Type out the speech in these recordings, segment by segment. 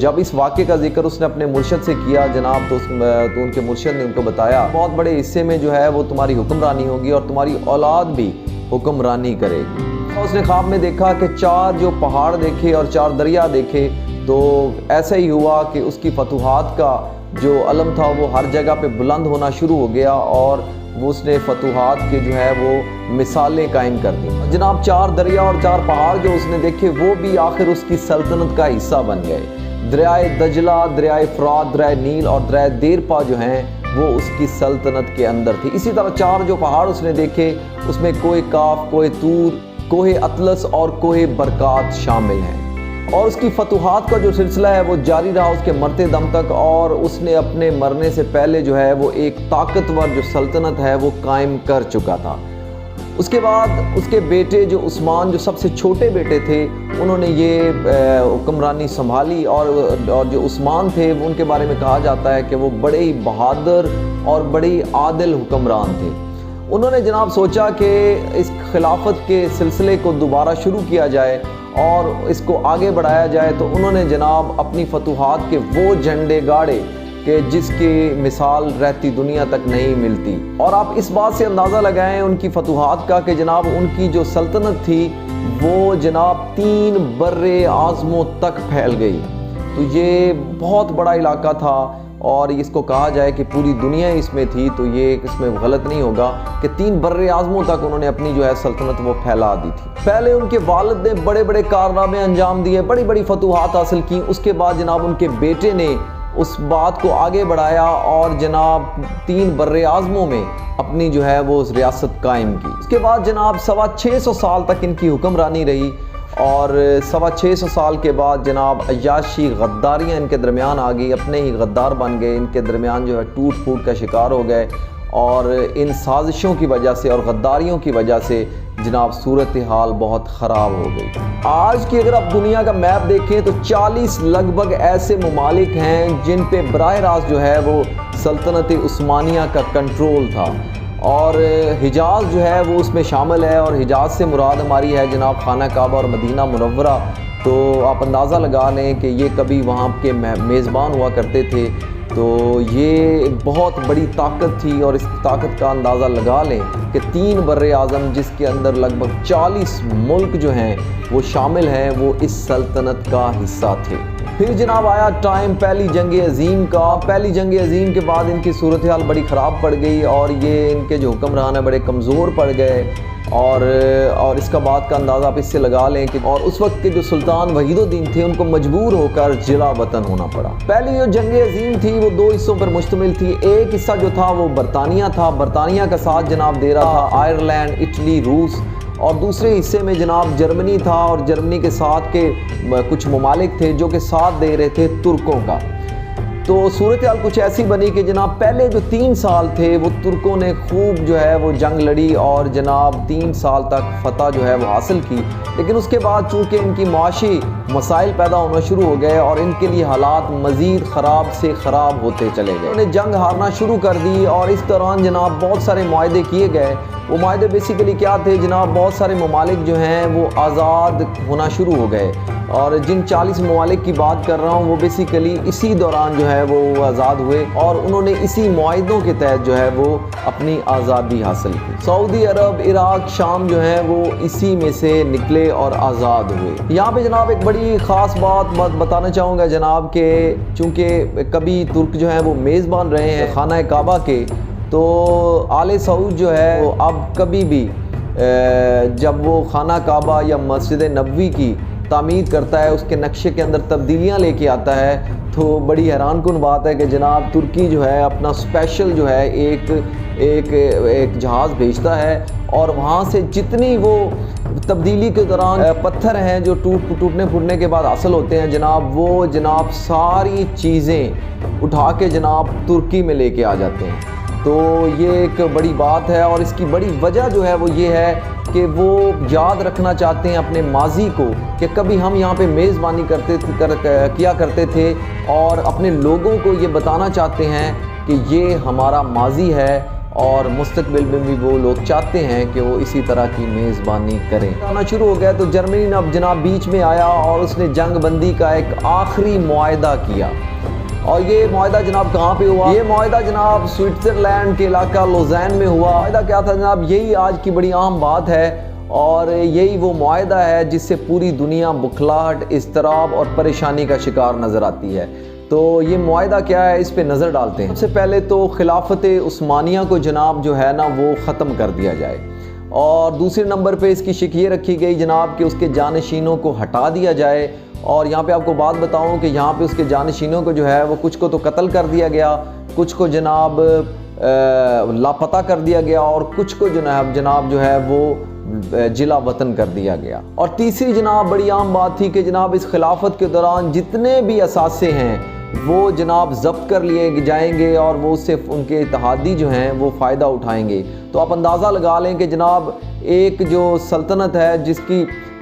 جب اس واقعے کا ذکر اس نے اپنے مرشد سے کیا جناب تو ان کے مرشد نے ان کو بتایا بہت بڑے حصے میں جو ہے وہ تمہاری حکمرانی ہوگی اور تمہاری اولاد بھی حکمرانی کرے گی۔ اس نے خواب میں دیکھا کہ 4 جو پہاڑ دیکھے اور 4 دریا دیکھے، تو ایسا ہی ہوا کہ اس کی فتوحات کا جو علم تھا وہ ہر جگہ پہ بلند ہونا شروع ہو گیا اور وہ اس نے فتوحات کے جو ہے وہ مثالیں قائم کر دی۔ جناب 4 دریا اور 4 پہاڑ جو اس نے دیکھے وہ بھی آخر اس کی سلطنت کا حصہ بن گئے۔ دریائے دجلہ، دریائے فرات، دریائے نیل اور دریائے دیرپا جو ہیں وہ اس کی سلطنت کے اندر تھی۔ اسی طرح 4 جو پہاڑ اس نے دیکھے اس میں کوہ کاف، کوہ طور، کوہ اطلس اور کوہ برکات شامل ہیں، اور اس کی فتوحات کا جو سلسلہ ہے وہ جاری رہا اس کے مرتے دم تک، اور اس نے اپنے مرنے سے پہلے جو ہے وہ ایک طاقتور جو سلطنت ہے وہ قائم کر چکا تھا۔ اس کے بعد اس کے بیٹے جو عثمان جو سب سے چھوٹے بیٹے تھے انہوں نے یہ حکمرانی سنبھالی، اور جو عثمان تھے ان کے بارے میں کہا جاتا ہے کہ وہ بڑے ہی بہادر اور بڑے ہی عادل حکمران تھے۔ انہوں نے جناب سوچا کہ اس خلافت کے سلسلے کو دوبارہ شروع کیا جائے اور اس کو آگے بڑھایا جائے، تو انہوں نے جناب اپنی فتوحات کے وہ جھنڈے گاڑے کہ جس کی مثال رہتی دنیا تک نہیں ملتی۔ اور آپ اس بات سے اندازہ لگائیں ان کی فتوحات کا کہ جناب ان کی جو سلطنت تھی وہ جناب 3 بر اعظموں تک پھیل گئی۔ تو یہ بہت بڑا علاقہ تھا، اور اس کو کہا جائے کہ پوری دنیا اس میں تھی تو یہ اس میں غلط نہیں ہوگا کہ 3 بر اعظموں تک انہوں نے اپنی جو ہے سلطنت وہ پھیلا دی تھی۔ پہلے ان کے والد نے بڑے بڑے کارنامے انجام دیے، بڑی بڑی فتوحات حاصل کی، اس کے بعد جناب ان کے بیٹے نے اس بات کو آگے بڑھایا اور جناب 3 بر اعظموں میں اپنی جو ہے وہ ریاست قائم کی۔ اس کے بعد جناب 625 سال تک ان کی حکمرانی رہی، اور 625 سال کے بعد جناب عیاشی غداریاں ان کے درمیان آ گئی، اپنے ہی غدار بن گئے، ان کے درمیان جو ہے ٹوٹ پھوٹ کا شکار ہو گئے، اور ان سازشوں کی وجہ سے اور غداریوں کی وجہ سے جناب صورتحال بہت خراب ہو گئی۔ آج کی اگر آپ دنیا کا میپ دیکھیں تو 40 لگ بھگ ایسے ممالک ہیں جن پہ براہ راست جو ہے وہ سلطنت عثمانیہ کا کنٹرول تھا، اور حجاز جو ہے وہ اس میں شامل ہے، اور حجاز سے مراد ہماری ہے جناب خانہ کعبہ اور مدینہ منورہ۔ تو آپ اندازہ لگا لیں کہ یہ کبھی وہاں کے میزبان ہوا کرتے تھے، تو یہ بہت بڑی طاقت تھی، اور اس طاقت کا اندازہ لگا لیں کہ 3 بر اعظم جس کے اندر لگ بھگ 40 ملک جو ہیں وہ شامل ہیں وہ اس سلطنت کا حصہ تھے۔ پھر جناب آیا ٹائم پہلی جنگ عظیم کا۔ پہلی جنگ عظیم کے بعد ان کی صورتحال بڑی خراب پڑ گئی، اور یہ ان کے جو حکمران ہیں بڑے کمزور پڑ گئے، اور اس کا بعد کا اندازہ آپ اس سے لگا لیں کہ اور اس وقت کے جو سلطان وحید الدین تھے ان کو مجبور ہو کر جلا وطن ہونا پڑا۔ پہلی جو جنگ عظیم تھی وہ 2 حصوں پر مشتمل تھی۔ ایک حصہ جو تھا وہ برطانیہ تھا، برطانیہ کا ساتھ جناب دے رہا تھا آئرلینڈ، اٹلی، روس، اور دوسرے حصے میں جناب جرمنی تھا، اور جرمنی کے ساتھ کے کچھ ممالک تھے جو کہ ساتھ دے رہے تھے ترکوں کا۔ تو صورتحال کچھ ایسی بنی کہ جناب پہلے جو 3 سال تھے وہ ترکوں نے خوب جو ہے وہ جنگ لڑی، اور جناب 3 سال تک فتح جو ہے وہ حاصل کی، لیکن اس کے بعد چونکہ ان کی معاشی مسائل پیدا ہونا شروع ہو گئے اور ان کے لیے حالات مزید خراب سے خراب ہوتے چلے گئے، انہوں نے جنگ ہارنا شروع کر دی، اور اس دوران جناب بہت سارے معاہدے کیے گئے۔ وہ معاہدے بیسیکلی کیا تھے جناب؟ بہت سارے ممالک جو ہیں وہ آزاد ہونا شروع ہو گئے، اور جن 40 ممالک کی بات کر رہا ہوں وہ بیسیکلی اسی دوران جو ہے وہ آزاد ہوئے، اور انہوں نے اسی معاہدوں کے تحت جو ہے وہ اپنی آزادی حاصل کی۔ سعودی عرب، عراق، شام جو ہیں وہ اسی میں سے نکلے اور آزاد ہوئے۔ یہاں پہ جناب ایک بڑی خاص بات بتانا چاہوں گا جناب کہ چونکہ کبھی ترک جو ہیں وہ میزبان رہے ہیں خانہ کعبہ کے، تو آل سعود جو ہے وہ اب کبھی بھی جب وہ خانہ کعبہ یا مسجد نبوی کی تعمیر کرتا ہے، اس کے نقشے کے اندر تبدیلیاں لے کے آتا ہے، تو بڑی حیران کن بات ہے کہ جناب ترکی جو ہے اپنا اسپیشل جو ہے ایک جہاز بھیجتا ہے، اور وہاں سے جتنی وہ تبدیلی کے دوران پتھر ہیں جو ٹوٹنے پھوٹنے کے بعد حاصل ہوتے ہیں جناب، وہ جناب ساری چیزیں اٹھا کے جناب ترکی میں لے کے آ جاتے ہیں۔ تو یہ ایک بڑی بات ہے، اور اس کی بڑی وجہ جو ہے وہ یہ ہے کہ وہ یاد رکھنا چاہتے ہیں اپنے ماضی کو کہ کبھی ہم یہاں پہ میزبانی کیا کرتے تھے، اور اپنے لوگوں کو یہ بتانا چاہتے ہیں کہ یہ ہمارا ماضی ہے، اور مستقبل میں بھی وہ لوگ چاہتے ہیں کہ وہ اسی طرح کی میزبانی کریں. آنا شروع ہو گیا تو جرمنی اب جناب بیچ میں آیا اور اس نے جنگ بندی کا ایک آخری معاہدہ کیا. اور یہ معاہدہ جناب کہاں پہ ہوا؟ یہ معاہدہ جناب سوئٹزرلینڈ کے علاقہ لوزین میں ہوا. معاہدہ کیا تھا جناب؟ یہی آج کی بڑی اہم بات ہے اور یہی وہ معاہدہ ہے جس سے پوری دنیا بکھلاہٹ، اضطراب اور پریشانی کا شکار نظر آتی ہے. تو یہ معاہدہ کیا ہے، اس پہ نظر ڈالتے ہیں. سب سے پہلے تو خلافت عثمانیہ کو جناب جو ہے نا وہ ختم کر دیا جائے، اور دوسرے نمبر پہ اس کی شک یہ رکھی گئی جناب کہ اس کے جانشینوں کو ہٹا دیا جائے. اور یہاں پہ آپ کو بات بتاؤں کہ یہاں پہ اس کے جانشینوں کو جو ہے وہ کچھ کو تو قتل کر دیا گیا، کچھ کو جناب لاپتہ کر دیا گیا، اور کچھ کو جناب جو ہے وہ جلا وطن کر دیا گیا. اور تیسری جناب بڑی عام بات تھی کہ جناب اس خلافت کے دوران جتنے بھی اثاثے ہیں وہ جناب ضبط کر لیے جائیں گے اور وہ اس سے ان کے اتحادی جو ہیں وہ فائدہ اٹھائیں گے. تو آپ اندازہ لگا لیں کہ جناب ایک جو سلطنت ہے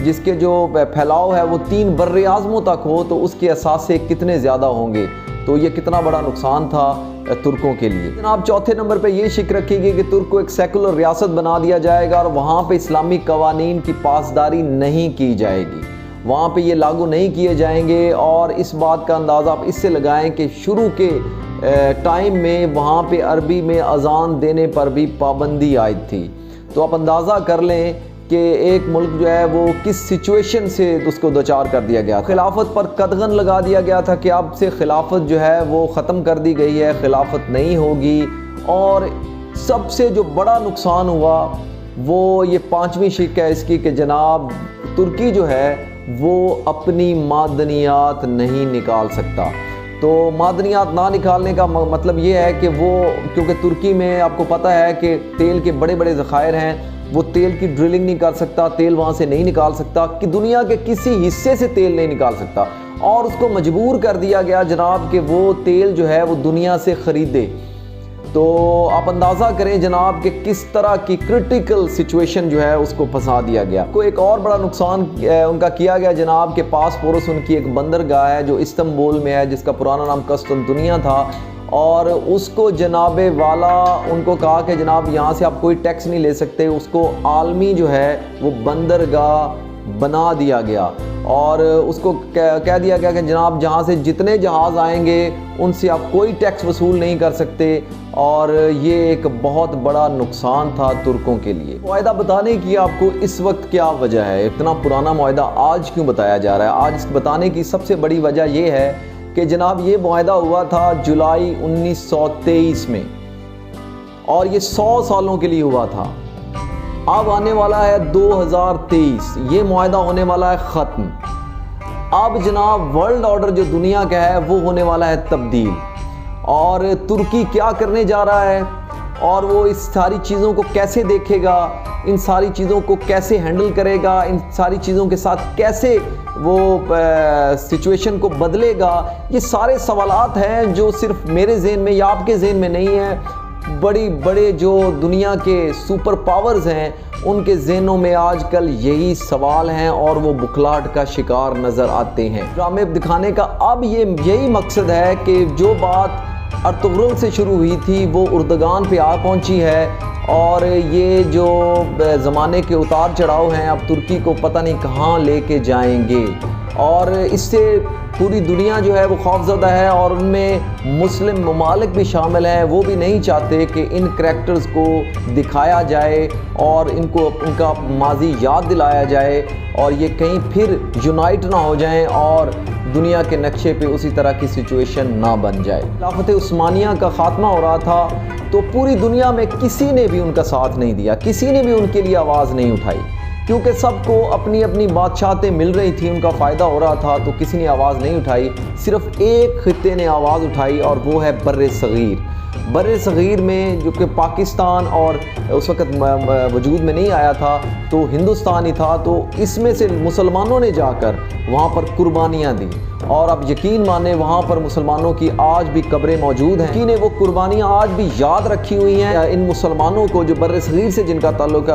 جس کے جو پھیلاؤ ہے وہ 3 بر اعظموں تک ہو تو اس کے اثاثے کتنے زیادہ ہوں گے. تو یہ کتنا بڑا نقصان تھا ترکوں کے لیے. جناب چوتھے نمبر پہ یہ شک رکھی گئی کہ ترک کو ایک سیکولر ریاست بنا دیا جائے گا اور وہاں پہ اسلامی قوانین کی پاسداری نہیں کی جائے گی، وہاں پہ یہ لاگو نہیں کیے جائیں گے. اور اس بات کا اندازہ آپ اس سے لگائیں کہ شروع کے ٹائم میں وہاں پہ عربی میں اذان دینے پر بھی پابندی عائد تھی. تو آپ اندازہ کر لیں کہ ایک ملک جو ہے وہ کس سچویشن سے اس کو دوچار کر دیا گیا. خلافت پر قدغن لگا دیا گیا تھا کہ اب سے خلافت جو ہے وہ ختم کر دی گئی ہے، خلافت نہیں ہوگی. اور سب سے جو بڑا نقصان ہوا وہ یہ 5ویں شک ہے اس کی کہ جناب ترکی جو ہے وہ اپنی معدنیات نہیں نکال سکتا. تو معدنیات نہ نکالنے کا مطلب یہ ہے کہ وہ کیونکہ ترکی میں آپ کو پتہ ہے کہ تیل کے بڑے بڑے ذخائر ہیں، وہ تیل کی ڈرلنگ نہیں کر سکتا، تیل وہاں سے نہیں نکال سکتا، کہ دنیا کے کسی حصے سے تیل نہیں نکال سکتا. اور اس کو مجبور کر دیا گیا جناب کہ وہ تیل جو ہے وہ دنیا سے خریدے. تو آپ اندازہ کریں جناب کہ کس طرح کی کرٹیکل سچویشن جو ہے اس کو پھنسا دیا گیا. کو ایک اور بڑا نقصان ان کا کیا گیا جناب کہ پاسپورس ان کی ایک بندرگاہ ہے جو استنبول میں ہے جس کا پرانا نام قسطنطنیہ تھا، اور اس کو جناب والا ان کو کہا کہ جناب یہاں سے آپ کوئی ٹیکس نہیں لے سکتے. اس کو عالمی جو ہے وہ بندرگاہ بنا دیا گیا اور اس کو کہہ دیا گیا کہ جناب جہاں سے جتنے جہاز آئیں گے ان سے آپ کوئی ٹیکس وصول نہیں کر سکتے. اور یہ ایک بہت بڑا نقصان تھا ترکوں کے لیے. معاہدہ بتانے کی آپ کو اس وقت کیا وجہ ہے، اتنا پرانا معاہدہ آج کیوں بتایا جا رہا ہے؟ آج اس بتانے کی سب سے بڑی وجہ یہ ہے کہ جناب یہ معاہدہ ہوا تھا جولائی 1923 میں اور یہ 100 سالوں کے لیے ہوا تھا. اب آنے والا ہے 2023، یہ معاہدہ ہونے والا ہے ختم. اب جناب ورلڈ آرڈر جو دنیا کا ہے وہ ہونے والا ہے تبدیل. اور ترکی کیا کرنے جا رہا ہے اور وہ اس ساری چیزوں کو کیسے دیکھے گا، ان ساری چیزوں کو کیسے ہینڈل کرے گا، ان ساری چیزوں کے ساتھ کیسے وہ سچویشن کو بدلے گا، یہ سارے سوالات ہیں جو صرف میرے ذہن میں یا آپ کے ذہن میں نہیں ہیں. بڑے جو دنیا کے سپر پاورز ہیں ان کے ذہنوں میں آج کل یہی سوال ہیں اور وہ بکھلاہٹ کا شکار نظر آتے ہیں. ڈرامے دکھانے کا اب یہی مقصد ہے کہ جو بات ارطغرل سے شروع ہوئی تھی وہ اردگان پہ آ پہنچی ہے، اور یہ جو زمانے کے اتار چڑھاؤ ہیں اب ترکی کو پتہ نہیں کہاں لے کے جائیں گے. اور اس سے پوری دنیا جو ہے وہ خوفزدہ ہے، اور ان میں مسلم ممالک بھی شامل ہیں. وہ بھی نہیں چاہتے کہ ان کریکٹرز کو دکھایا جائے اور ان کا ماضی یاد دلایا جائے اور یہ کہیں پھر یونائٹ نہ ہو جائیں اور دنیا کے نقشے پہ اسی طرح کی سچویشن نہ بن جائے. خلافت عثمانیہ کا خاتمہ ہو رہا تھا تو پوری دنیا میں کسی نے بھی ان کا ساتھ نہیں دیا، کسی نے بھی ان کے لیے آواز نہیں اٹھائی، کیونکہ سب کو اپنی اپنی بادشاہتیں مل رہی تھیں، ان کا فائدہ ہو رہا تھا، تو کسی نے آواز نہیں اٹھائی. صرف ایک خطے نے آواز اٹھائی اور وہ ہے بر صغیر. بر صغیر میں جو کہ پاکستان اور اس وقت وجود میں نہیں آیا تھا تو ہندوستان ہی تھا، تو اس میں سے مسلمانوں نے جا کر وہاں پر قربانیاں دی. اور اب یقین مانیں وہاں پر مسلمانوں کی آج بھی قبریں موجود ہیں، یقین وہ قربانیاں آج بھی یاد رکھی ہوئی ہیں. ان مسلمانوں کو جو بر صغیر سے جن کا تعلق ہے،